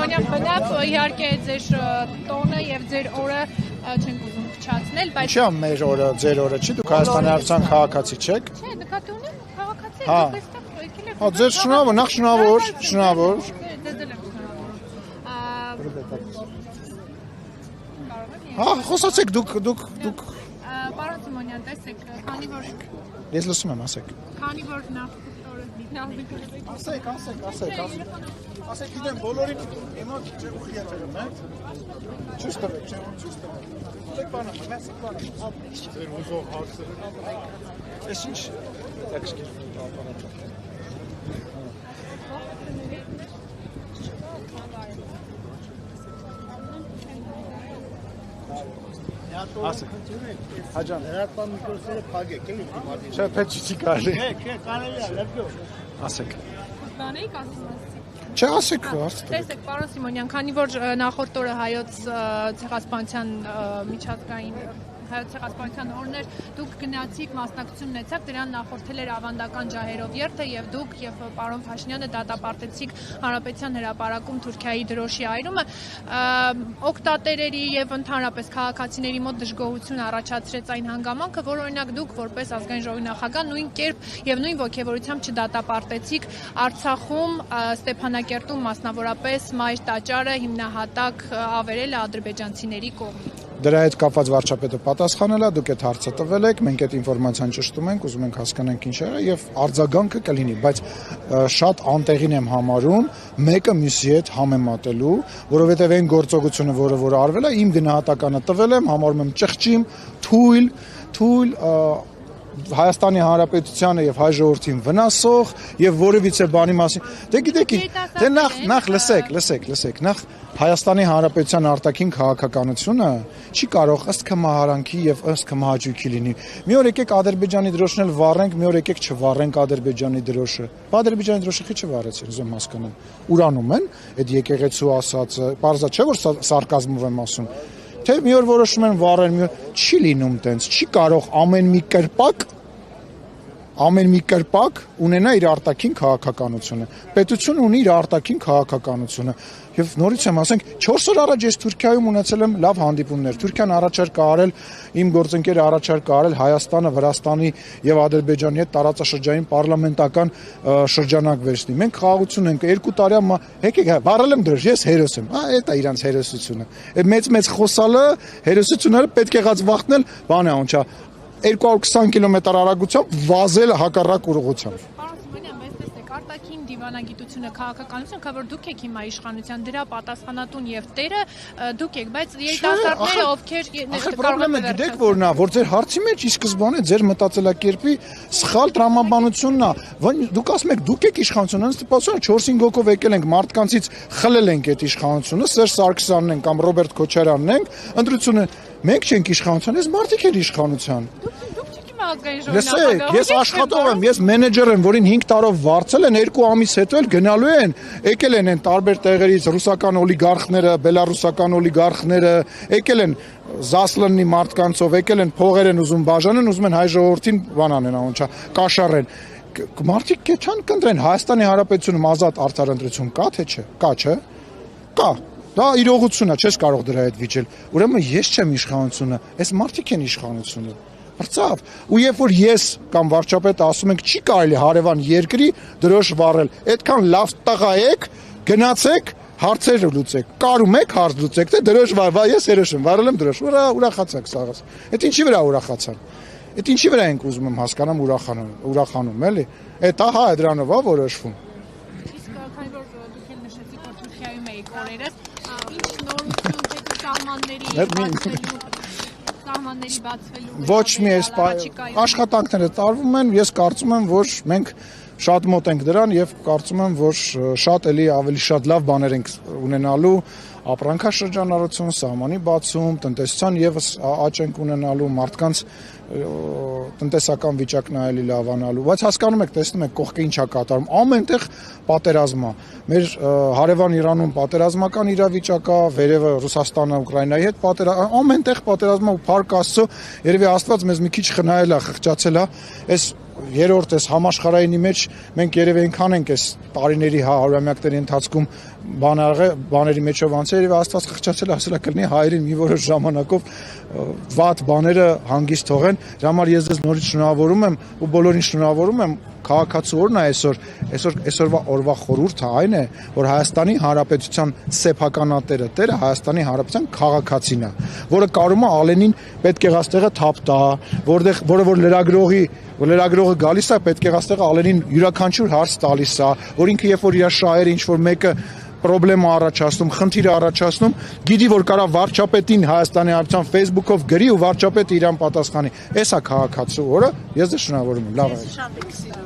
Սիմոնյան, բնավ իհարկե ձեր տոնը եւ ձեր օրը չենք ուզում փչացնել, բայց Ինչա մեր օրը, ձեր օրը չի, դուք Հայաստանի Հանրապետության քաղաքացի չեք։ չէ, նկատի ունեմ քաղաքացի Հա։ եք այստեղ եկել եք։ Հա, ձեր շնորհավոր, նախ շնորհավոր, շնորհավոր։ Ձեզ էլ եմ շնորհավորում։ Հա, խոսացեք դուք Պարոն Սիմոնյան, տեսեք, քանի որ ես լսում եմ, ասեք։ Քանի որ նախ Ասեք, գիտեմ, բոլորին հիմա ուղի է տերում, է։ Չուս տվեք, Լեք բանը, մեսիկ բանը։ Ձեր ուզող հարցերը։ Ես ինչ, տեքսկիր, ապարատը։ Ասեք, հաջան։ Հրատման միկրոֆոնը փակեք, էլի դիմադի։ Չէ, պետք չի կարելի։ Չէ, կարելի է, լրգո։ Ասեք։ բան էիք ասում ասի։ Չէ, ասեք, հարց տվեք։ Տեսեք, պարոն Սիմոնյան, քանի որ նախորդ օրը հայոց ցեղասպանության միջազգային հայոց ցեղասպանության օրն էր, դուք գնացիք, մասնակցություն ունեցաք, դրան նախորդել էր ավանդական ջահերով երթը եւ դուք եւ պարոն Փաշինյանը դատապարտեցիք Հանրապետության հրապարակում Թուրքիայի դրոշի այրումը, օկտատերերի եւ ընդհանրապես քաղաքացիների մոտ դժգոհություն առաջացրեց այն հանգամանքը, որ օրինակ դուք որպես ազգային ժողովի նախագահ նույն կերպ եւ նույն ոգեվորությամբ չդատապարտեցիք Արցախում, Ստեփանակերտում մասնավորապես մայր տաճարը հիմնահատակ ավերել ադրբեջանցիների կողմից։ Դրա հետ կապված վարչապետը պատասխանել է, դուք այդ հարցը տվել եք, մենք այդ ինֆորմացիան ճշտում ենք, ուզում ենք հասկանանք ինչ է եւ արձագանքը կլինի, բայց շատ անտեղին եմ համարում մեկը մյուսի հետ համեմատելու, որովհետեւ այն գործողությունը, որը արվել է, իմ գնահատականը տվել եմ, համարում եմ ճղճիմ, թույլ Հայաստանի Հանրապետությանը եւ հայ ժողովրդին վնասող եւ որևիցե բանի մասին։ Դե գիտեք, դե նախ լսեք, նախ Հայաստանի Հանրապետության արտաքին քաղաքականությունը չի կարող ըստ կմահարանքի եւ ըստ կմահաճույքի լինի։ Մի օր եկեք Ադրբեջանի դրոշն էլ վառենք, մի օր եկեք չվառենք Ադրբեջանի դրոշը։ Ադրբեջանի դրոշը քիչ չվառեցին, ուզում հասկանամ։ Ուրանում են այդ եկեղեցու ասածը, բարձա չէ որ սարկազմով եմ ասում։ Թե մի օր որոշում են վառեն, մի օր չի լինում տենց, չի կարող ամեն մի կրպակ ունենա իր արտաքին քաղաքականությունը։ Պետությունը ունի իր արտաքին քաղաքականությունը։ Եվ նորից եմ ասենք 4 օր առաջ ես Թուրքիայում ունեցել եմ լավ հանդիպումներ։ Թուրքիան առաջարկ արել, իմ գործընկերը առաջարկ արել Հայաստանը, Վրաստանի եւ Ադրբեջանի հետ տարածաշրջանային պարլամենտական շրջանակ վերցնի։ Մենք խաղաղություն ենք 2 տարի ամա, եկեք, վառել եմ դրոշ, ես հերոս եմ։ Դա է իրանց հերոսությունը։ Այդ մեծ խոսալը հերոսությունները պետք է եղած վախնել, բան է անչա 220 կիլոմետր արագությամբ վազել հակառակ ուղղությամբ։ Պարոն Սիմոնյան, բայց տեսեք, արտաքին դիվանագիտությունը, քաղաքականությունը, քանի որ դուք եք հիմա իշխանության դրա պատասխանատուն եւ տերը դուք եք, բայց երիտասարդները ովքեր Պրոբլեմը գիտեք որն է, որ ձեր հարցի մեջ ի սկզբանե ձեր մտածելակերպի սխալ տրամաբանությունն է։ Դուք ասում եք դուք եք իշխանությունը, ըստ պատասխանը 4-5 հոգով եկել ենք մարդկանցից խլել ենք այդ իշխանությունը, Սերժ Սարգսյանն ենք կամ Ռոբերտ Քոչարյանն ենք, ընտրությունը մենք չենք իշխանության, ես մարդիկ են իշխանության։ Լսեք, ես աշխատող եմ, ես մենեջեր եմ, որին 5 տարով վարձել են, 2 ամիս հետո էլ գնալու են, եկել են տարբեր տեղերից ռուսական օլիգարխները, բելարուսական օլիգարխները, եկել են Զասլնի մարդկանցով, եկել են փողեր են ուզում բաժանեն, ուզում են հայ ժողովրդին բան անեն, անչա, կաշառեն։ Մարդիկ կեչան կընտրեն Հայաստանի Հանրապետությունում ազատ արդար ընտրություն կա թե չէ։ Կա, չէ։ Կա։ Դա իրողություն է, չես կարող դրա հետ վիճել։ Ուրեմն ես չեմ իշխանությունը, այս մարդիկ են իշխանությունը։ Բրծավ։ Ու երբ որ ես կամ վարչապետը ասում ենք չի կարելի հարևան երկրի դրոշ վառել, այդքան լավ տղա եք, գնացեք հարցերը լուծեք, կարում եք հարց լուծեք, թե դրոշ վառ, ես հերոս եմ, վառել եմ դրոշ, ուրախացաք սաղս։ Այդ ինչի վրա ուրախացան։ Այդ ինչի վրա ենք ուզում եմ հասկանամ ուրախանում, էլի։ Այդ ահա է դրանով է որոշվում։ Իսկ քանի որ դուք էլ նշեցիք, որ Թուրքիայում եք օրերս, ինչ նորություն թե սահմանների բացվելու Ոչ մի աշխատանքները տարվում են, ես կարծում եմ, որ մենք շատ մոտ ենք դրան եւ կարծում եմ, որ շատ ավելի շատ լավ բաներ ենք ունենալու ապրանքաշրջանառություն, սահմանի բացում, տնտեսության եւս աճ ենք ունենալու, մարդկանց տնտեսական վիճակն այլի լավանալու, բայց հասկանում եք, տեսնում եք կողքը ինչա կատարում, ամենտեղ պատերազմ է, մեր հարևան Իրանում պատերազմական իրավիճակ է, վերևը Ռուսաստանը Ուկրաինայի հետ ամենտեղ պատերազմ է ու փառք Աստծո, երևի Աստված մեզ մի քիչ խնայել է, խղճացել է, այս երրորդ էս համաշխարհայինի մեջ մենք երևի այնքան ենք այս տարիների հարյուրամյակների ընթացքում բաների մեջով անցել եւ Աստված խղճացել ասելա կլինի հայերին մի որոշ ժամանակով վատ բաները հանգիստ թողեն։ Դրա համար ես ձեզ նորից շնորհավորում եմ ու բոլորին շնորհավորում եմ քաղաքացու օրն է այսօրվա օրվա խորհուրդը այն է, որ Հայաստանի Հանրապետության սեփականատերը տերը Հայաստանի Հանրապետության քաղաքացին է, որը կարում է Ալենին պետք է գաստեղը թափ տա, որը որ լրագրողը գալիս է, պետք է գաստեղը Ալենին յուրաքանչյուր հարց տալիս է, որ ինքը երբ որ իր շահերը ինչ որ մեկը պրոբլեմը առաջացնում, խնդիրը առաջացնում, գիտի որ կարա վարչապետին Հայաստանի Հանրապետության Facebook-ով գրի ու վարչապետը իրան պատասխանի։ Էսա քաղաքացու օրը, ես դե շնորհավորում եմ, լավ է։